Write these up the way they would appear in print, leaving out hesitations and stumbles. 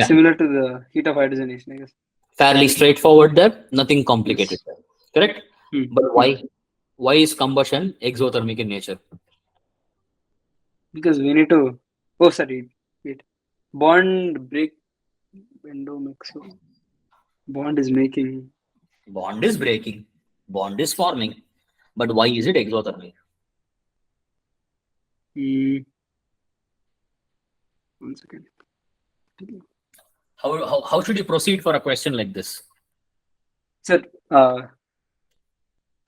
Similar to the heat of hydrogenation, I guess. Fairly straightforward there, nothing complicated Yes. there. Correct? But Hmm. why is combustion exothermic in nature? Because we need to. Oh, sorry. Wait. Bond break. Window mix. Bond is making. Bond is breaking, bond is forming. But why is it exothermic? Hmm. 1 second. How should you proceed for a question like this? Sir,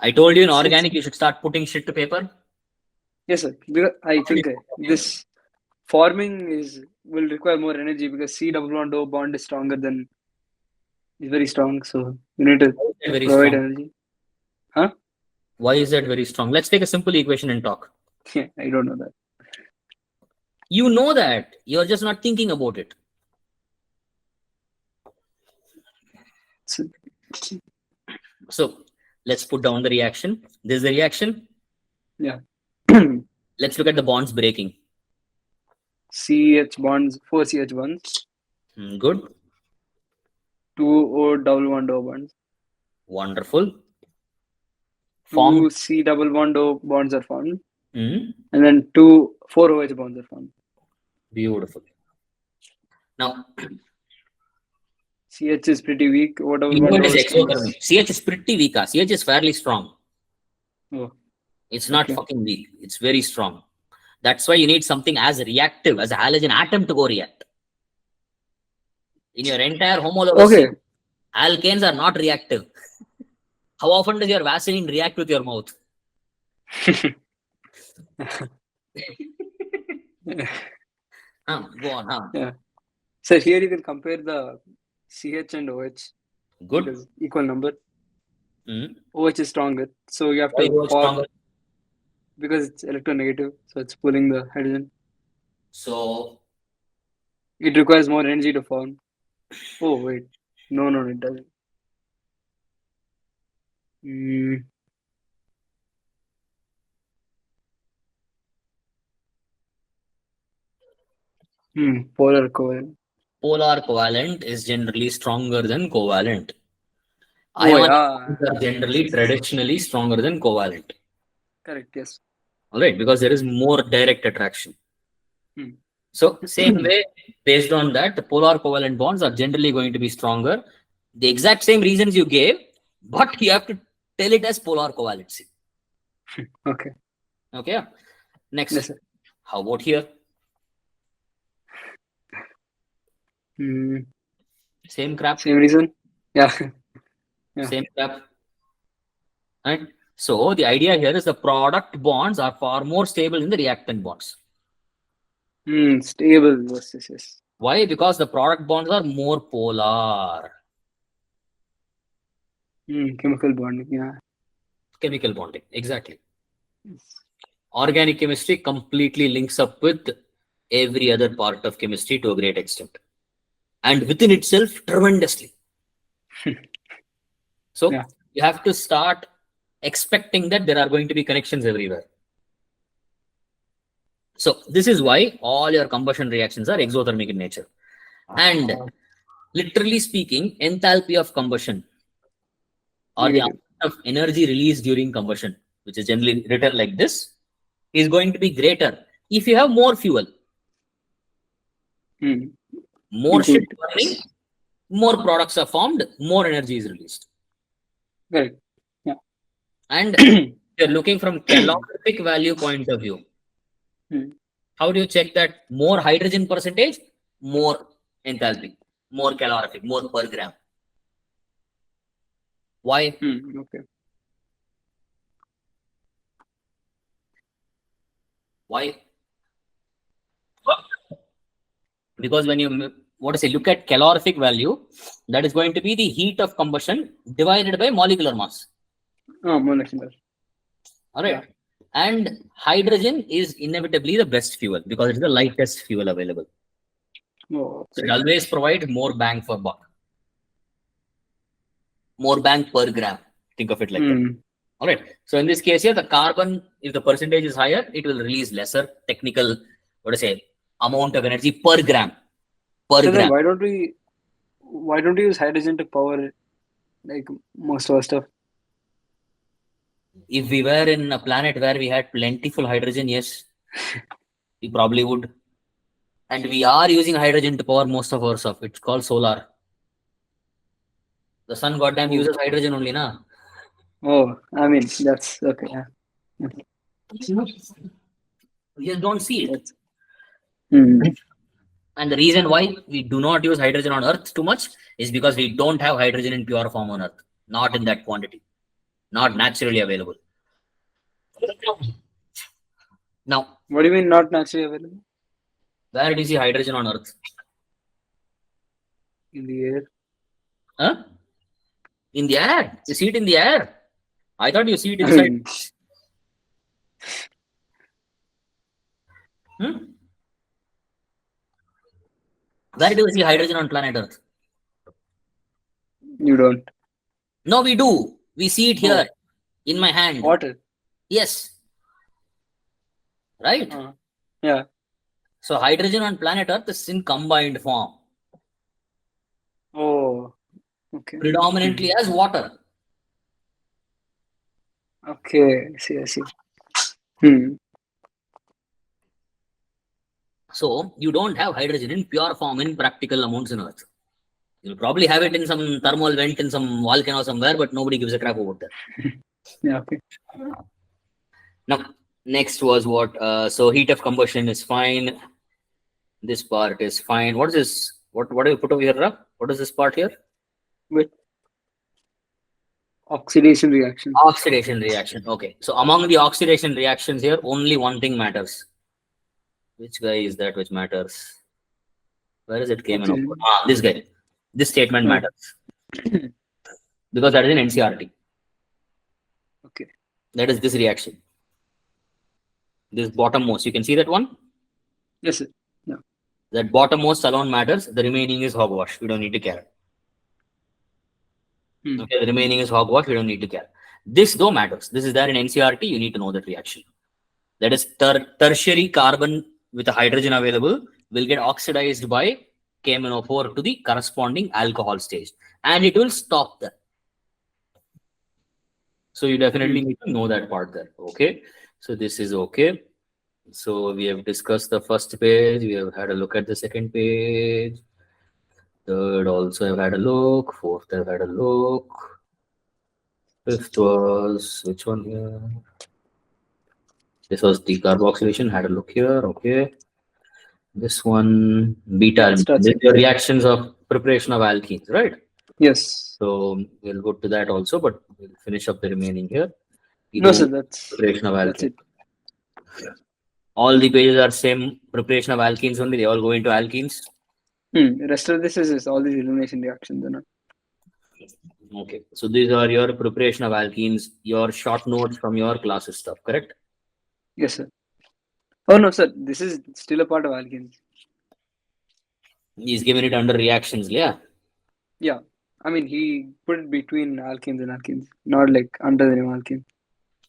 I told you in It's- organic you should start putting shit to paper. yes, sir. Because I think this forming will require more energy because C double bond O bond is stronger than is very strong. So you need to Very provide strong. energy. Huh? Why is that very strong? Let's take a simple equation and talk. Yeah, I don't know that. You know that. You're just not thinking about it. So let's put down the reaction. This is the reaction. Yeah. Let's look at the bonds breaking. CH bonds, 4 CH bonds, Good. 2 O double bond O bonds, Wonderful. 2 C double bond O bonds are formed, Mm, and then 2 4 OH bonds are formed. beautiful. Now, CH is pretty weak. O double you know bond it O is is strong. exothermic. CH is pretty weak. CH is fairly strong. Oh, It's not okay. fucking weak. It's very strong. That's why you need something as reactive as a halogen atom to go react. In your entire homologous Okay. system, alkanes are not reactive. How often does your Vaseline react with your mouth? Go on. Yeah. So here you can compare the CH and OH. Good. Because equal number. Mm. OH is stronger. So you have Why to OH form stronger? because it's electronegative. So it's pulling the hydrogen. So It requires more energy to form. Oh, wait. No, it doesn't. Polar covalent. polar covalent is generally stronger than covalent. Oh, Ionic yeah. bonds are generally traditionally stronger than covalent. Correct, yes. All right, because there is more direct attraction. Hmm. So same way, based on that, the polar covalent bonds are generally going to be stronger. The exact same reasons you gave, but you have to tell it as polar covalency. Okay. Okay. Next. Yes, sir. How about here? Same crap. Same reason? Yeah. Yeah. Same crap. Right? So the idea here is the product bonds are far more stable than the reactant bonds. Stable. Yes. Why? Because the product bonds are more polar. Chemical bonding, yeah. Chemical bonding, exactly. Yes. Organic chemistry completely links up with every other part of chemistry to a great extent. And within itself, tremendously. So Yeah. you have to start expecting that there are going to be connections everywhere. So this is why all your combustion reactions are exothermic in nature. And literally speaking, enthalpy of combustion or the amount of energy released during combustion, which is generally written like this, is going to be greater if you have more fuel. More shit burning, more products are formed, more energy is released. Correct. Yeah. And if you're looking from calorific value point of view, how do you check that? More hydrogen percentage, more enthalpy, more calorific, more per gram. Why? Okay. Why? Because when you look at calorific value, that is going to be the heat of combustion divided by molecular mass. Oh, molecular. All right. Yeah. And hydrogen is inevitably the best fuel because it's the lightest fuel available. Oh, okay. So it always provides more bang for buck. More bang per gram. Think of it like that. All right. So in this case here, the carbon, if the percentage is higher, it will release lesser technical, amount of energy per gram. per So then gram. why don't we use hydrogen to power like most of our stuff? If we were in a planet where we had plentiful hydrogen, yes, we probably would. And we are using hydrogen to power most of our stuff. It's called solar. The sun goddamn Oh, uses hydrogen only, na. oh, I mean that's okay. Yeah, We just don't see it. that's hmm. And the reason why we do not use hydrogen on Earth too much is because we don't have hydrogen in pure form on Earth. Not in that quantity. Not naturally available. Now, What do you mean not naturally available? where do you see hydrogen on Earth? In the air? Huh? In the air. You see it in the air. I thought you see it I inside. mean, Hmm? Where do you see hydrogen on planet Earth? you don't. No, we do. We see it here Oh, in my hand. water. Yes. Right? Yeah. So hydrogen on planet Earth is in combined form, Oh, okay. predominantly as water. Okay. I see. Hmm. So you don't have hydrogen in pure form in practical amounts in Earth. You'll probably have it in some thermal vent in some volcano somewhere, but nobody gives a crap about that. Yeah. Okay. Now, next was what? So heat of combustion is fine. This part is fine. What is this? What do you put over here, Ra? What is this part here? With oxidation reaction. Oxidation reaction. Okay. So among the oxidation reactions here, only one thing matters. Which guy is that which matters? Where is it came in? Oxygen. This guy. This statement Oh. matters because that is in NCRT. Okay. That is this reaction. This bottommost. You can see that one? Yes, sir. Yeah. That bottommost alone matters. The remaining is hogwash. We don't need to care. Hmm. Okay, the remaining is hogwash. We don't need to care. This though matters. This is there in NCRT. You need to know that reaction. That is tertiary carbon with a hydrogen available will get oxidized by KMNO4 to the corresponding alcohol stage, and it will stop there. So you definitely need to know that part there. Okay. So this is okay. So we have discussed the first page. We have had a look at the second page. Third also I've had a look. Fourth I've had a look. Fifth was which one here? This was decarboxylation. Had a look here. Okay. This one beta. Yeah, it starts This here. your reactions of preparation of alkenes, right? Yes. So we'll go to that also, but we'll finish up the remaining here. No, sir. That's Preparation of it. alkenes. All the pages are same preparation of alkenes only. They all go into alkenes. The rest of this is all these elimination reactions. Okay. So these are your preparation of alkenes, your short notes from your classes stuff, correct? Yes, sir. Oh no, sir. This is still a part of alkenes. He's given it under reactions, yeah. Yeah. I mean, he put it between alkenes and alkenes, not like under the name alkene.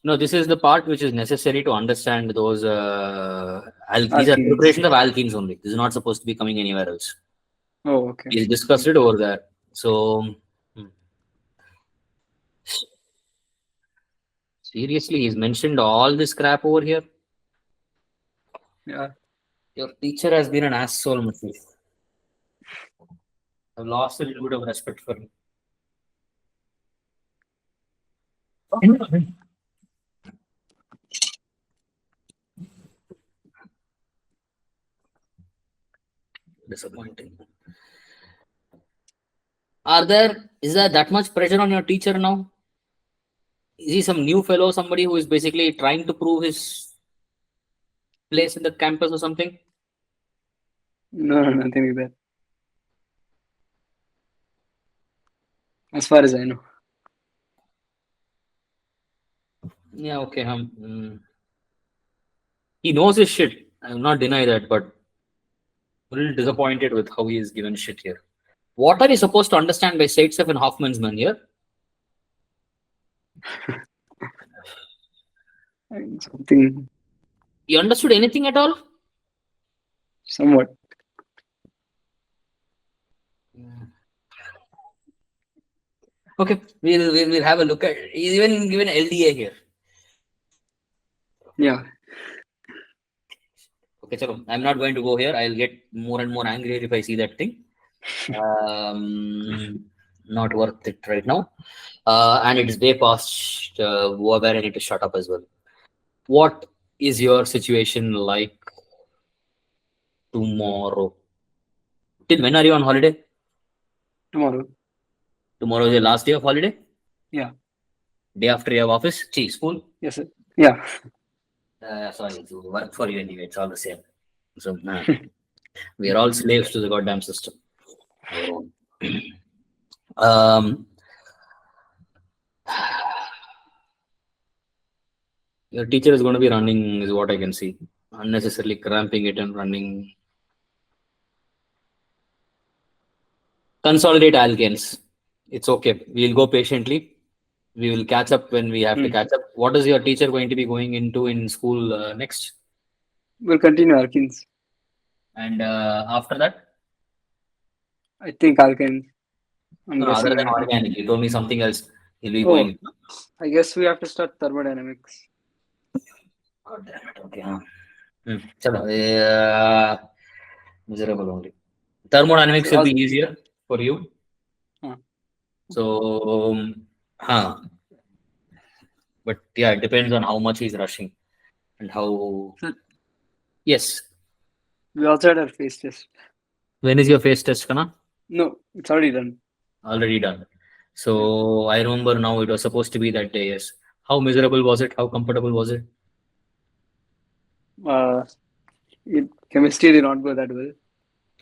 No, this is the part which is necessary to understand those. These are Alkenes. preparation of alkenes only. This is not supposed to be coming anywhere else. Oh, okay. He's discussed it over there. So, seriously, he's mentioned all this crap over here. Yeah. Your teacher has been an asshole, Matthew. I've lost a little bit of respect for him. Disappointing. Is there that much pressure on your teacher now? Is he some new fellow, somebody who is basically trying to prove his place in the campus or something? No, nothing like that. As far as I know. Yeah, okay. He knows his shit. I will not deny that, but a little disappointed with how he is given shit here. What are you supposed to understand by Zaitsev and Hoffman's man here? Something You understood anything at all? somewhat. Okay, we'll have a look at even given LDA here. Yeah. Okay, chalo. I'm not going to go here. I'll get more and more angry if I see that thing. Not worth it right now. And it's way past where I need to shut up as well. What is your situation like tomorrow? Till when are you on holiday? Tomorrow. Tomorrow is your last day of holiday? Yeah. Day after you have office? Gee, school? Yes, sir. Yeah. Sorry, to work for you anyway. It's all the same. So, we are all slaves to the goddamn system. Our own. um, your teacher is going to be running, is what I can see. Unnecessarily cramping it and running. Consolidate alkanes. It's okay. We'll go patiently. We will catch up when we have to Hmm. catch up. What is your teacher going to be going into in school next? We'll continue alkenes. And after that? I think alkenes. I'm No, other guessing than right now. organic, you told me something else. He'll be Oh, going. I guess we have to start thermodynamics. God damn it. Okay. Chalo, miserable only. Thermodynamics So, will be easier for you. huh. So, huh. But yeah, it depends on how much he's rushing and how. So Yes. we also had our face test. When is your face test, Kana? No, it's already done. Already done. Yeah. So I remember now it was supposed to be that day. Yes. How miserable was it? How comfortable was it? Uh, chemistry did not go that well.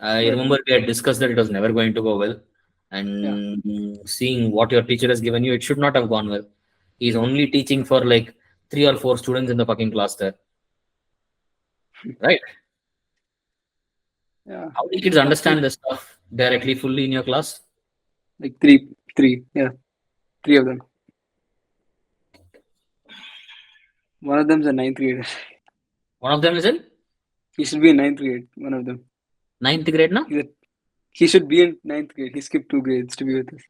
I But remember we had discussed that it was never going to go well. yeah. And seeing what your teacher has given you, it should not have gone well. He's only teaching for like 3 or 4 students in the fucking class there. Right? Yeah. How do kids understand this stuff directly, fully in your class? Like three. Yeah. Three of them. One of them's a ninth grader. One of them is in He should be in ninth grade. One of them. ninth grade now? He should be in ninth grade. He skipped 2 grades to be with us.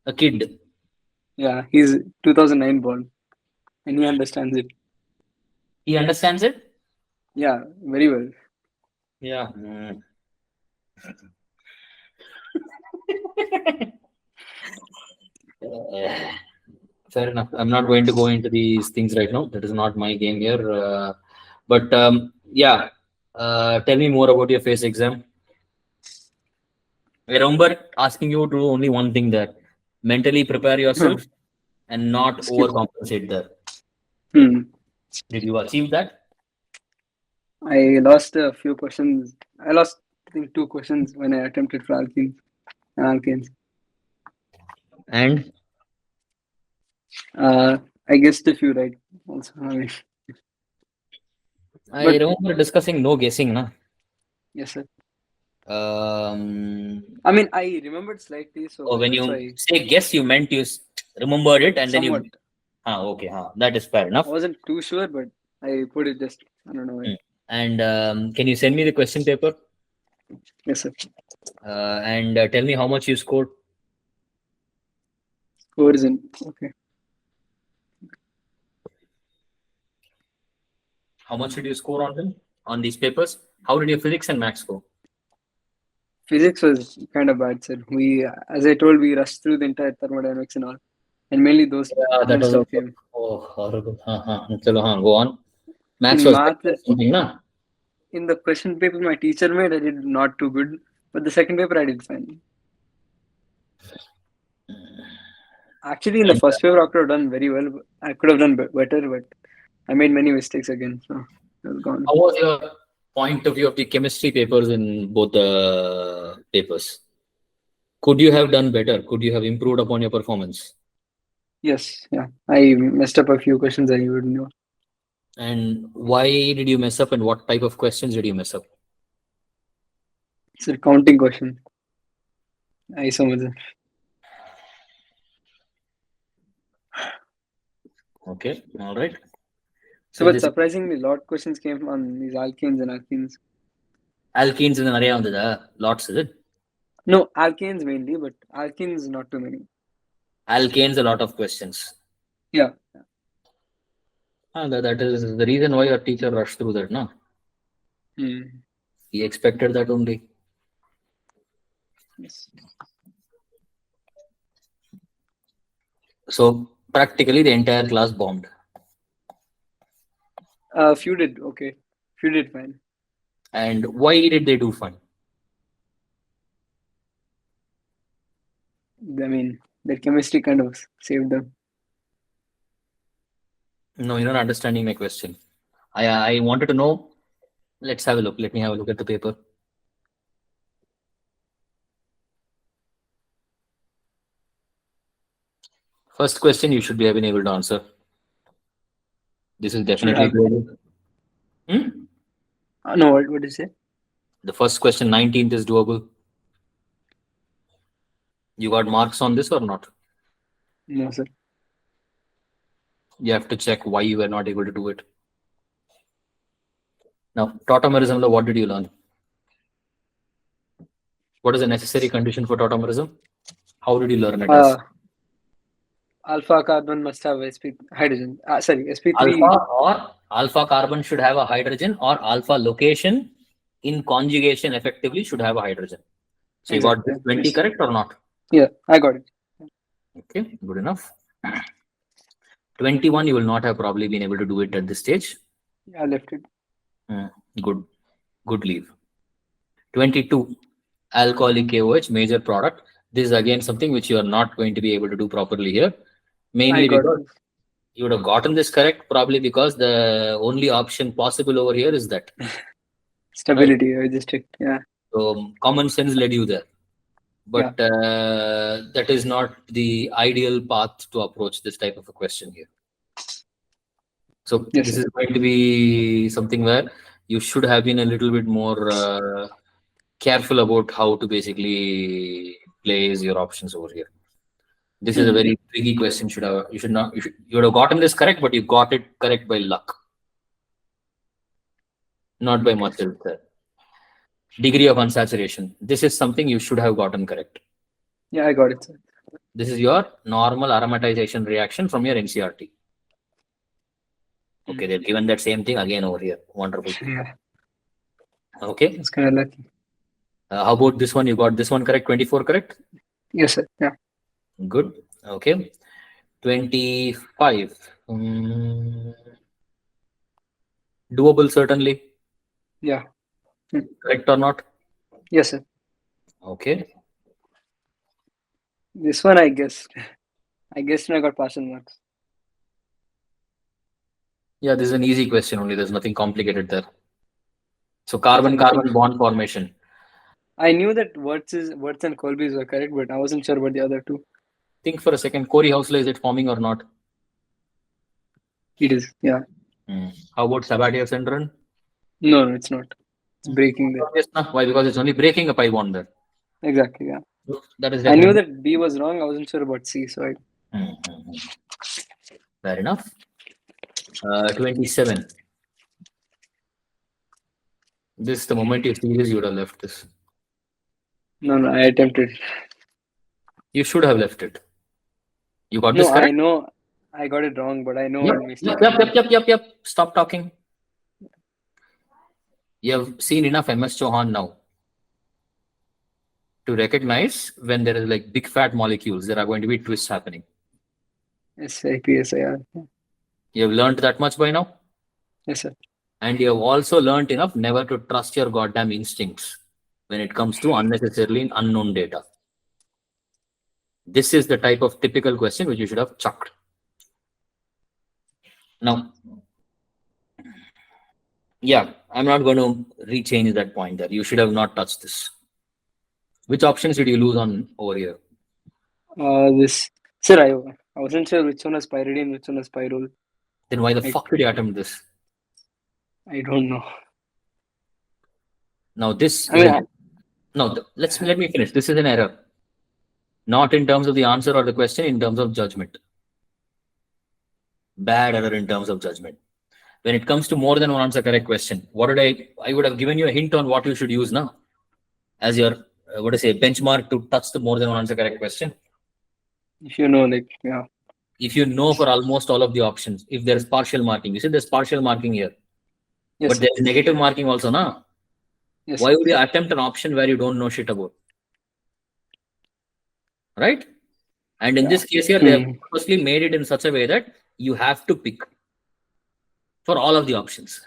A kid. Yeah, he's 2009 born, and he understands it. He understands it? Yeah, very well. Yeah. Fair enough. I'm not going to go into these things right now. That is not my game here. But yeah, tell me more about your face exam. I remember asking you to do only one thing there: mentally prepare yourself and not Skip. overcompensate there. Hmm. Did you achieve that? I lost a few questions. I lost, I think, 2 questions when I attempted for alkenes and alkanes. And I guessed a few right. Also, I mean, I but remember discussing no guessing, na. yes, sir. Um, I mean, I remembered slightly, or so when that's you why say guess, you meant you remembered it and then somewhat. you. Okay, that is fair I enough. wasn't too sure, but I put it just. I don't know why. And can you send me the question paper Yes, sir. and tell me how much you scored? Score is in. Okay. How much did you score on them on these papers? How did your physics and maths go? Physics was kind of bad, sir. We, as I told, we rushed through the entire thermodynamics and all, and mainly those Yeah, that most was of also came. horrible. Chalo, go on. Maths In was math, better or something, na? in the question paper my teacher made, I did not too good, but the second paper I did fine. Actually, in the And, first paper, I could have done very well. I could have done better, but I made many mistakes again, so it was gone. how was your point of view of the chemistry papers in both the papers? Could you have done better? Could you have improved upon your performance? Yes, yeah. I messed up a few questions I would know. And why did you mess up and what type of questions did you mess up? It's a counting question. I समझा. Okay, all right. So, So but this surprisingly, a lot of questions came on these alkanes and alkenes. alkenes in the lots, is it? No, alkanes mainly, but alkenes not too many. Alkanes, a lot of questions. Yeah. That is the reason why your teacher rushed through that, no? Hmm. He expected that only. Yes. So practically the entire class bombed. Few did okay. Few did fine. And why did they do fine? I mean, their chemistry kind of saved them. No, you're not understanding my question. I wanted to know. Let's have a look. Let me have a look at the paper. First question you should be having able to answer. This is Should definitely have. doable. Hmm? No, what did you say? The first question, 19th, is doable. You got marks on this or not? No, sir. You have to check why you were not able to do it. Now, tautomerism, what did you learn? What is the necessary condition for tautomerism? How did you learn it as? Alpha carbon must have sp hydrogen. Sorry, sp3. Alpha carbon should have a hydrogen, or alpha location in conjugation effectively should have a hydrogen. So Exactly. you got this 20 Yes. correct or not? Yeah, I got it. Okay, good enough. 21, you will not have probably been able to do it at this stage. I left it. Good, good leave. 22, alcoholic KOH, major product. This is again something which you are not going to be able to do properly here. Mainly I got because this. you would have gotten this correct, probably because the only option possible over here is that. Stability. I just checked. Yeah. So common sense led you there. But that is not the ideal path to approach this type of a question here. So Yes, this sir. is going to be something where you should have been a little bit more careful about how to basically place your options over here. This is a very tricky question. You would have gotten this correct, but you got it correct by luck, not by much else there. Degree of unsaturation. This is something you should have gotten correct. Yeah, I got it, sir. This is your normal aromatization reaction from your NCRT. Okay, they've given that same thing again over here. Wonderful. Yeah. Okay. It's kind of lucky. How about this one? You got this one correct? 24 correct? Yes, sir. Yeah. Good. Okay. 25. Doable, certainly. Yeah. Correct or not? Yes, sir. Okay. This one I guessed. I guessed and I got partial marks. Yeah, this is an easy question only. There's nothing complicated there. So carbon-carbon bond formation. I knew that Wirtz and Colby's were correct, but I wasn't sure about the other two. Think for a second. Corey Hausler, is it forming or not? It is. Yeah. How about Sabatier syndrome? No, it's not. It's breaking there. Yes, no. Why? Because it's only breaking a pi bond there. Exactly. Yeah. That is. I knew that B was wrong. I wasn't sure about C. So Fair enough. 27. This, the moment you see this, you would have left this. No, I attempted. You should have left it. You got this correct? I know I got it wrong, but I know what mistake. Yep. Stop talking. You have seen enough MS Chauhan now to recognize when there is like big fat molecules, there are going to be twists happening. SIPSIR. You have learned that much by now? Yes, sir. And you have also learned enough never to trust your goddamn instincts when it comes to unnecessarily unknown data. This is the type of typical question which you should have chucked. Now, yeah, I'm not going to rechange that point there. You should have not touched this. Which options did you lose on over here? Sir, I wasn't sure which one was pyridine, which one was pyrrole. Then why the fuck did you attempt this? I don't know. Now this let me finish. This is an error. Not in terms of the answer or the question, in terms of judgment. Bad error in terms of judgment. When it comes to more than one answer correct question, I would have given you a hint on what you should use now as your benchmark to touch the more than one answer correct question. If you know, like, yeah. If you know for almost all of the options, if there's partial marking, you see there's partial marking here, Yes, but sir. there's negative marking also, na? Yes, Why sir. would you attempt an option where you don't know shit about, right? And in Yeah. this case here, they have Hmm. purposely made it in such a way that you have to pick for all of the options.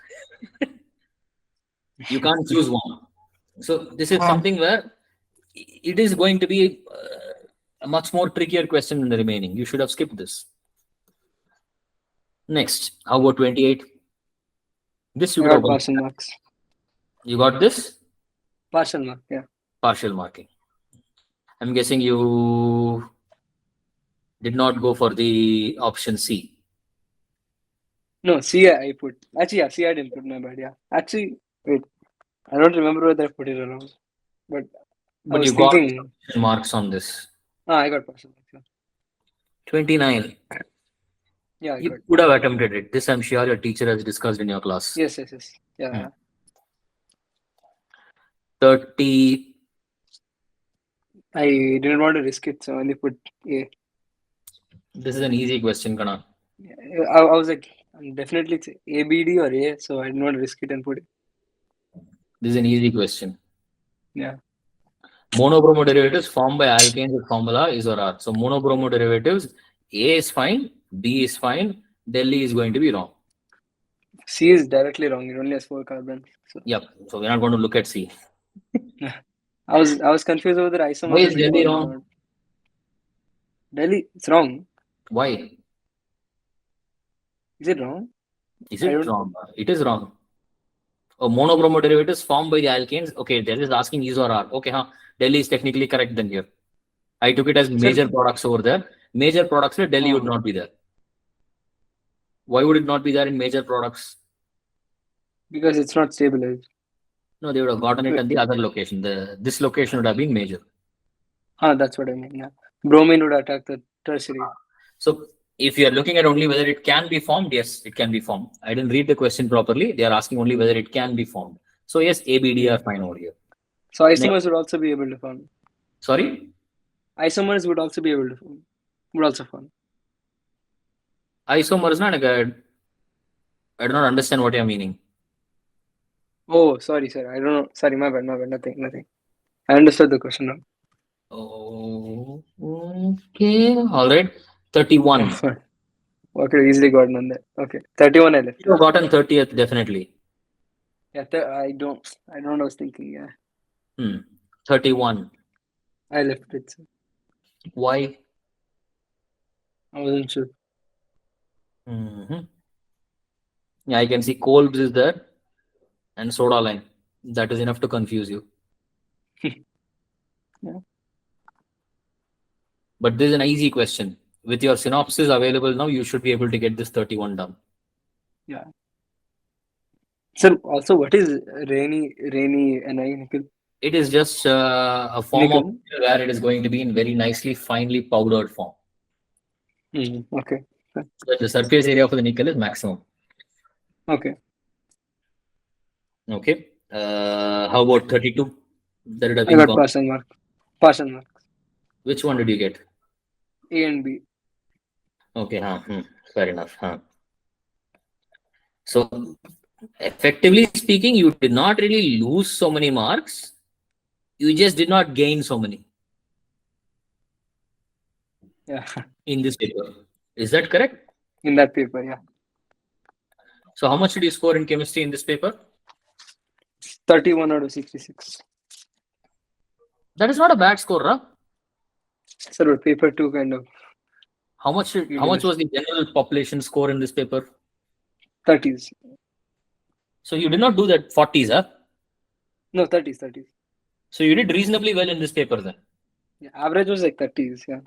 You can't choose one. So this is something where it is going to be a much more trickier question than the remaining. You should have skipped this. Next, how about 28? This you I would have got got. partial marks. You got this? Partial mark, yeah. Partial marking. I'm guessing you did not go for the option C. No, C I put. Actually, yeah, C I didn't put, my bad, yeah. Actually, wait, I don't remember whether I put it or not. But I But was you got thinking, marks on this. I got partial marks, yeah. 29. Yeah, I You got. could have attempted it. This I'm sure your teacher has discussed in your class. Yes, yes, yes. Yeah, Hmm. yeah. 30. I didn't want to risk it, so I only put A. This is an easy question, Kana. I was like, definitely it's A, B, D or A, so I didn't want to risk it and put it. This is an easy question. Yeah. Monobromo derivatives formed by alkanes with formula is or are. So monobromo derivatives, A is fine, B is fine, Delhi is going to be wrong. C is directly wrong. It only has 4 carbons. So Yep. So we're not going to look at C. I was confused whether Why isomers is would be Delhi found or wrong? not. Delhi, it's wrong. Why? Is it wrong? Is I it don't. wrong? It is wrong. Oh, monobromo derivatives formed by the alkanes. Okay, Delhi is asking is or are. Okay, huh? Delhi is technically correct then here. I took it as Sir, major products over there. Major products, Delhi would not be there. Why would it not be there in major products? because it's not stabilized. No, they would have gotten it Wait, at the other location. This location would have been major. that's what I mean. Yeah. Bromine would attack the tertiary. So if you are looking at only whether it can be formed, yes, it can be formed. I didn't read the question properly. They are asking only whether it can be formed. So yes, ABD are fine over here. So Next, isomers would also be able to form. sorry, Isomers would also be able to form. Would also form. isomers. Not good. I do not understand what you are meaning. Oh, sorry, sir. I don't know. Sorry, my bad, my bad. Nothing. I understood the question now. Oh, okay, all right. 31. Okay, easily gotten on that. Okay, 31 I left. You have gotten 30th definitely. Yeah, I don't know what I was thinking. Yeah, 31. I left it. So Why? I wasn't sure. Yeah, I can see Kolb's is there and soda lime. That is enough to confuse you. Yeah. But this is an easy question. With your synopsis available now, you should be able to get this 31 done. Yeah. So also, what is rainy nickel? It is just a form of Nickel. where it is going to be in very nicely, finely powdered form. Okay. So the surface area for the nickel is maximum. Okay. Okay. How about 32? That would have I been got gone. partial mark. Partial marks. Which one did you get? A and B. Okay. Fair enough. So, effectively speaking, you did not really lose so many marks. You just did not gain so many. Yeah. In this paper. Is that correct? In that paper, yeah. So, how much did you score in chemistry in this paper? 31 out of 66. That is not a bad score, huh? Sir, but paper 2 kind of. How much was the general population score in this paper? 30s. So you did not do that 40s, huh? No, 30s. So you did reasonably well in this paper then. Yeah, average was like 30s, yeah.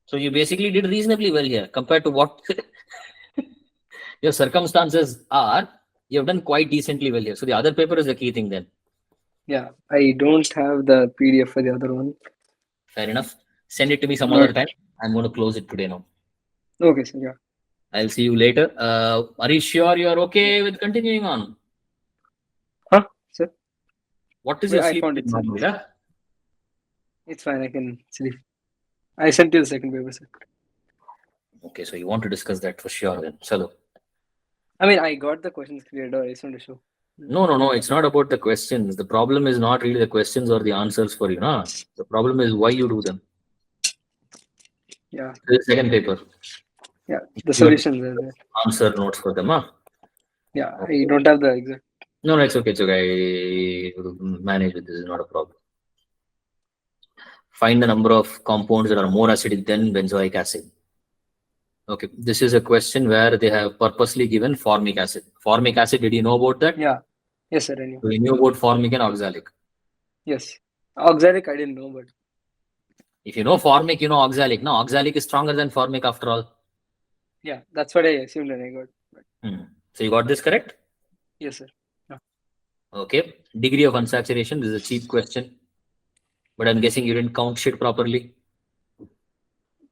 So you basically did reasonably well here compared to what your circumstances are. You have done quite decently well here. So the other paper is the key thing then. Yeah, I don't have the PDF for the other one. Fair enough. Send it to me some other time. I'm going to close it today now. Okay, sir, yeah. I'll see you later. Are you sure you're okay with continuing on? Huh, sir? What is Wait, your I sleep found it, sir. normally? Huh? It's fine, I can sleep. I sent you the second paper, sir. Okay, so you want to discuss that for sure then. Chalo. I mean, I got the questions cleared out. I just want to show. No. It's not about the questions. The problem is not really the questions or the answers for you. Nah. The problem is why you do them. Yeah. The second paper. Yeah. The You have solutions are there. answer notes for them. Huh? Yeah. Okay. I don't have the exact. No, it's okay. It's okay. I will manage with this. Is not a problem. Find the number of compounds that are more acidic than benzoic acid. Okay, this is a question where they have purposely given formic acid. Formic acid, did you know about that? Yeah. Yes, sir. I knew. So you knew about formic and oxalic. Yes. Oxalic, I didn't know, but If you know formic, you know oxalic. No, oxalic is stronger than formic after all. yeah, that's what I assumed and I got. But So you got this correct? yes, sir. Yeah. Okay. Degree of unsaturation. This is a cheap question. But I'm guessing you didn't count shit properly.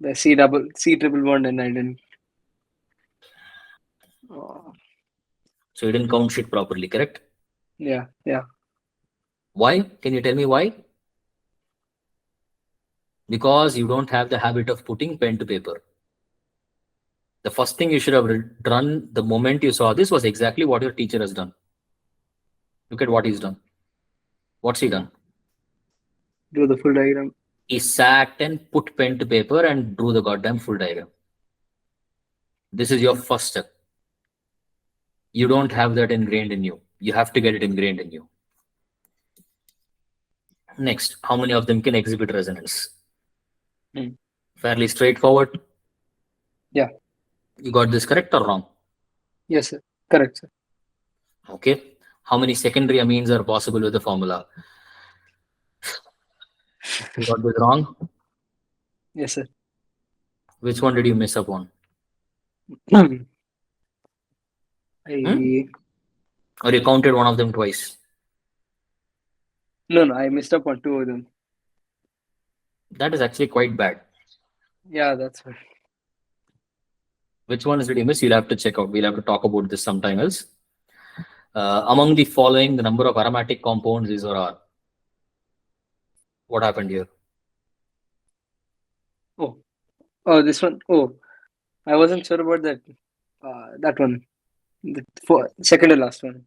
The C triple bond, and I didn't. Oh, So you didn't count shit properly, correct? yeah. Yeah. Why? Can you tell me why? Because you don't have the habit of putting pen to paper. The first thing you should have done the moment you saw this was exactly what your teacher has done. Look at what he's done. What's he done? Do the full diagram. He sat and put pen to paper and drew the goddamn full diagram. This is your first step. You don't have that ingrained in you. You have to get it ingrained in you. Next, how many of them can exhibit resonance? Fairly straightforward. Yeah. You got this correct or wrong? Yes, sir. Correct, sir. Okay. How many secondary amines are possible with the formula? You got this wrong? Yes, sir. Which one did you miss up on? Or you counted one of them twice? No, I missed up on two of them. That is actually quite bad. Yeah, that's right. Which ones did you miss? You'll have to check out. We'll have to talk about this sometime else. Among the following, the number of aromatic compounds is or are. What happened here? Oh, this one. Oh, I wasn't sure about that. That one. The second to last one.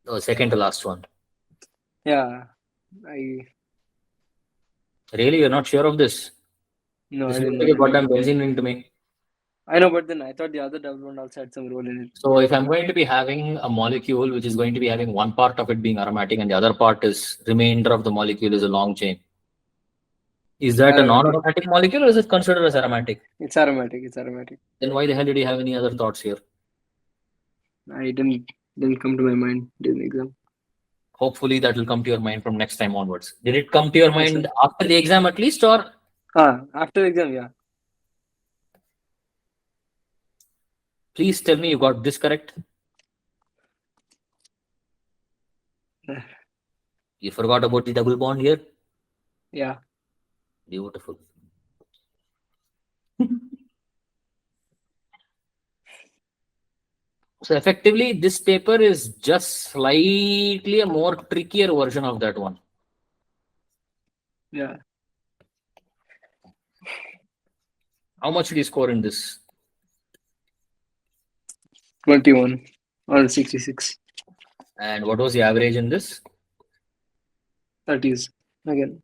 Oh, second to last one. Yeah. Really? You're not sure of this? No, This I looks didn't like a know. goddamn benzene ring to me. I know, but then I thought the other double bond also had some role in it. So if I'm going to be having a molecule which is going to be having one part of it being aromatic and the other part is remainder of the molecule is a long chain, is that a non-aromatic molecule or is it considered as aromatic? It's aromatic. It's aromatic. Then why the hell did you have any other thoughts here? I didn't come to my mind during the exam. Hopefully that will come to your mind from next time onwards. Did it come to your mind after the exam at least or? After the exam, yeah. Please tell me you got this correct. You forgot about the double bond here? Yeah. Beautiful. So effectively, this paper is just slightly a more trickier version of that one. Yeah. How much did you score in this? 21 or 66. And what was the average in this? 30s again.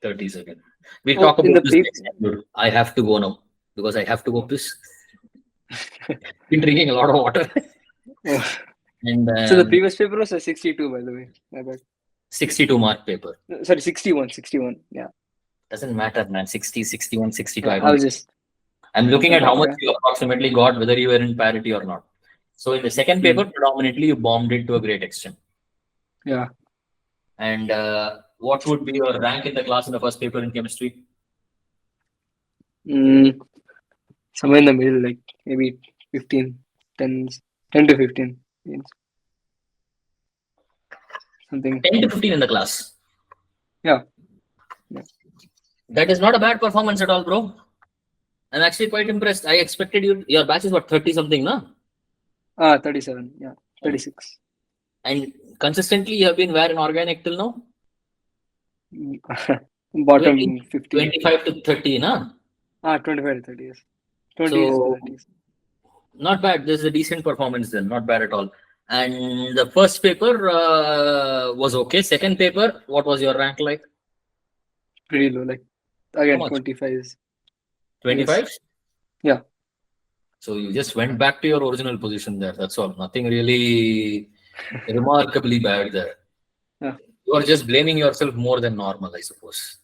30s again. We'll talk about this next time. I have to go now because I have to go piss. Been drinking a lot of water. And so the previous paper was a 62, by the way. I bet. 62 mark paper. Sorry, 61. Yeah. Doesn't matter, man. 60, 61, 62. Yeah, I'm looking at how much you approximately got, whether you were in parity or not. So in the second paper, predominantly you bombed it to a great extent. Yeah. And what would be your rank in the class in the first paper in chemistry? Somewhere in the middle, like maybe 15, 10 to 15. Something. 10 to 15 in the class. Yeah. That is not a bad performance at all, bro. I'm actually quite impressed. I expected your batch is what, 30 something, no? 37. Yeah. 36. And consistently you have been where in organic till now? bottom 50. 25 to 30, na? 25 to 30 years. 20s to So 30s. not bad. This is a decent performance then. Not bad at all. And the first paper was okay. Second paper, what was your rank like? Pretty low. Like How again, much? 25s. I guess. 25? Yeah. So you just went back to your original position there. That's all. Nothing really remarkably bad there. Yeah. You are just blaming yourself more than normal, I suppose.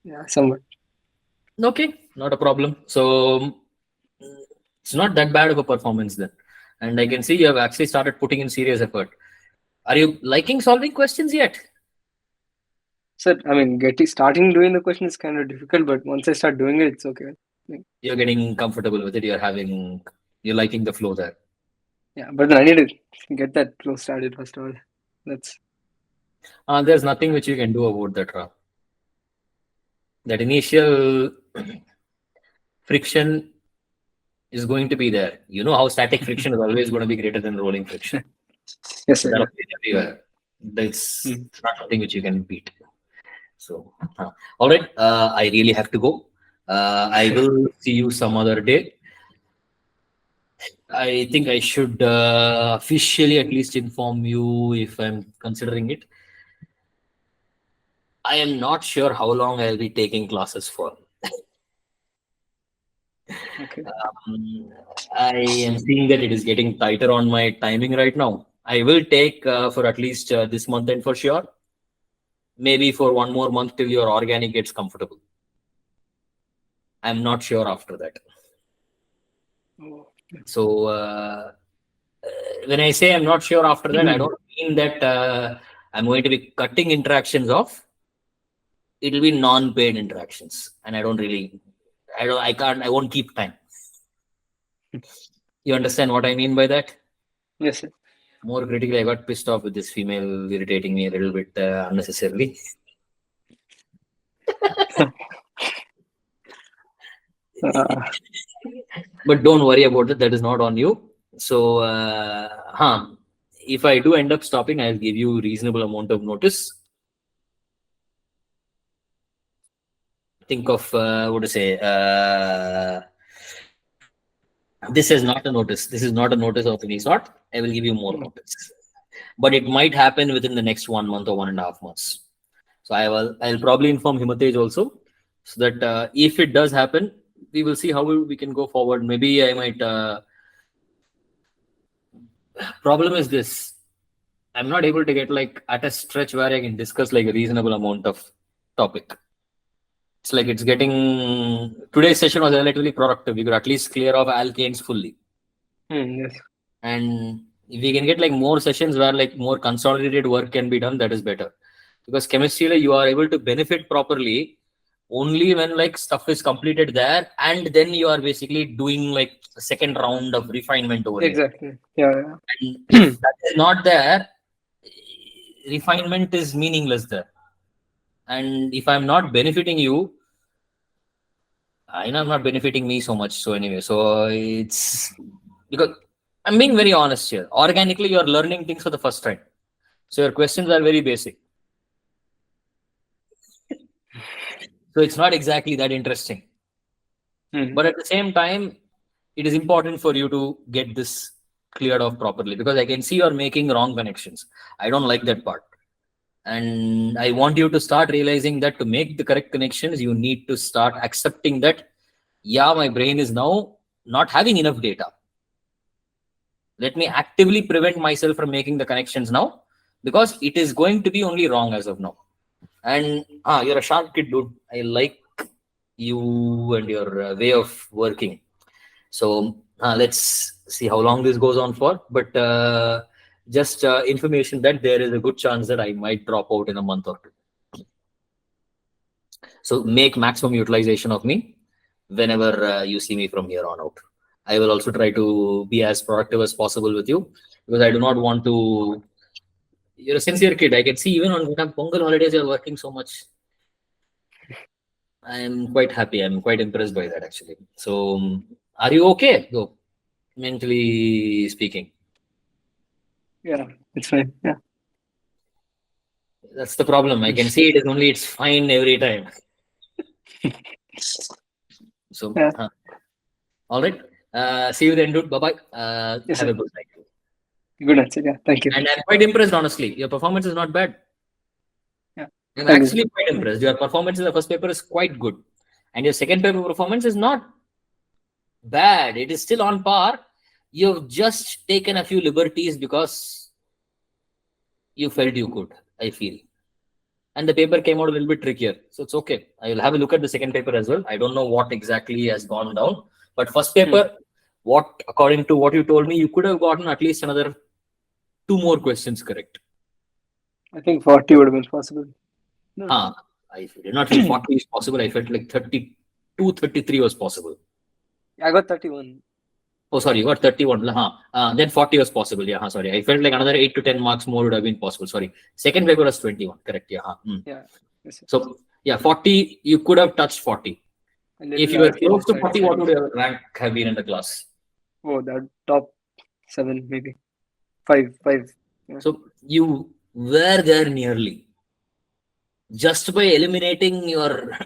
Yeah. Somewhat. Okay, not a problem. So it's not that bad of a performance then. And I can see you have actually started putting in serious effort. Are you liking solving questions yet? So I mean, starting doing the question is kind of difficult, but once I start doing it, it's okay. Like, You're getting comfortable with it. You're liking the flow there. yeah, but then I need to get that flow started first of all. That's There's nothing which you can do about that, Ra. That initial friction is going to be there. You know how static friction is always going to be greater than rolling friction. yes, So sir. that Yeah. applies everywhere. That's Hmm. not something which you can beat. So, all right. I really have to go. I will see you some other day. I think I should officially at least inform you if I'm considering it. I am not sure how long I'll be taking classes for. Okay. I am seeing that it is getting tighter on my timing right now. I will take for at least this month and for sure. Maybe for one more month till your organic gets comfortable. I'm not sure after that. Oh. So when I say I'm not sure after that, I don't mean that I'm going to be cutting interactions off. It'll be non-paid interactions, and I won't keep time. You understand what I mean by that? Yes, sir. More critically, I got pissed off with this female irritating me a little bit unnecessarily. But don't worry about it. That is not on you. So, if I do end up stopping, I'll give you reasonable amount of notice. Think of what to say. This is not a notice. This is not a notice of any sort. I will give you more notice, but it might happen within the next 1 month or 1.5 months. So I'll probably inform Himatej also, so that if it does happen, we will see how we can go forward. Maybe I might. Problem is this: I'm not able to get like at a stretch where I can discuss like a reasonable amount of topic. It's like it's getting today's session was relatively productive. We could at least clear off alkanes fully. Yes. And if we can get like more sessions where like more consolidated work can be done, that is better. Because chemistry, like, you are able to benefit properly only when like stuff is completed there, and then you are basically doing like a second round of refinement over here. Exactly. Yeah. And if that is not there, refinement is meaningless there. And if I'm not benefiting you, I know I'm not benefiting me so much. So anyway, so it's because I'm being very honest here. Organically, you're learning things for the first time. So your questions are very basic. So it's not exactly that interesting. But at the same time, it is important for you to get this cleared off properly, because I can see you're making wrong connections. I don't like that part. And I want you to start realizing that to make the correct connections, you need to start accepting that, yeah, my brain is now not having enough data. Let me actively prevent myself from making the connections now, because it is going to be only wrong as of now. And you're a sharp kid, dude. I like you and your way of working. So let's see how long this goes on for. But just information that there is a good chance that I might drop out in a month or two. So make maximum utilization of me whenever you see me from here on out. I will also try to be as productive as possible with you, because I do not want to. You're a sincere kid. I can see even on Pongal holidays you're working so much. I'm quite happy. I'm quite impressed by that actually. So, are you okay though, mentally speaking? Yeah. It's fine. Yeah. That's the problem. I can see it is only it's fine every time. So, Yeah. all right. See you then, dude. Bye bye. Yes, Have sir. a good night. Good answer. Yeah. Thank you. And I'm quite impressed, honestly. Your performance is not bad. Yeah. I'm Thank you, actually sir. quite impressed. Your performance in the first paper is quite good. And your second paper performance is not bad. It is still on par. You've just taken a few liberties because you felt you could, I feel. And the paper came out a little bit trickier. So it's okay. I will have a look at the second paper as well. I don't know what exactly has gone down. But first paper, what, according to what you told me, you could have gotten at least another 2 more questions correct. I think 40 would have been possible. No. I did not feel 40 is possible. I felt like 32, 33 was possible. I got 31. Oh, sorry, you got 31. Then 40 was possible. Yeah, sorry. I felt like another 8 to 10 marks more would have been possible. Sorry. Second paper was 21. Correct. Yeah. Yeah. Yes, sir. So, yeah, 40, you could have touched 40. And If you were close to 40, what would your rank have been in the class? Oh, that top 7, maybe. 5. Yeah. So, you were there nearly. Just by eliminating your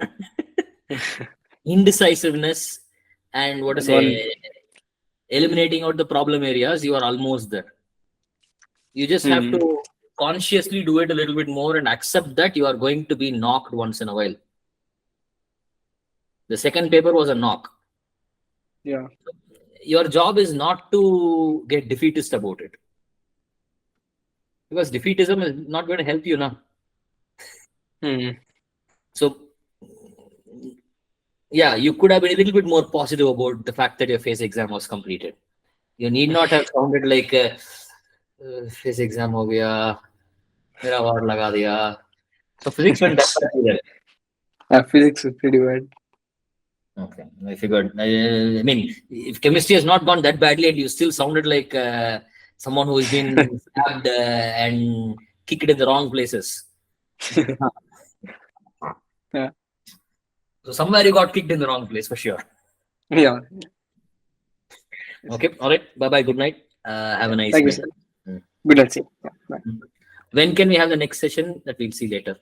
indecisiveness and what to say, eliminating out the problem areas, you are almost there. You just have to consciously do it a little bit more and accept that you are going to be knocked once in a while. The second paper was a knock. Yeah. Your job is not to get defeatist about it. Because defeatism is not going to help you now. So, yeah, you could have been a little bit more positive about the fact that your phase exam was completed. You need not have sounded like phase exam ho gaya, mera award laga diya. So physics went bad. Yeah, physics is pretty bad. Okay, I figured. I mean, if chemistry has not gone that badly and you still sounded like someone who has been stabbed and kicked in the wrong places. Yeah. So somewhere you got kicked in the wrong place for sure. Yeah. Okay. All right. Bye bye. Good night. Have a nice Thank you, day. sir. Good night, sir. Yeah, bye. When can we have the next session? That we'll see later.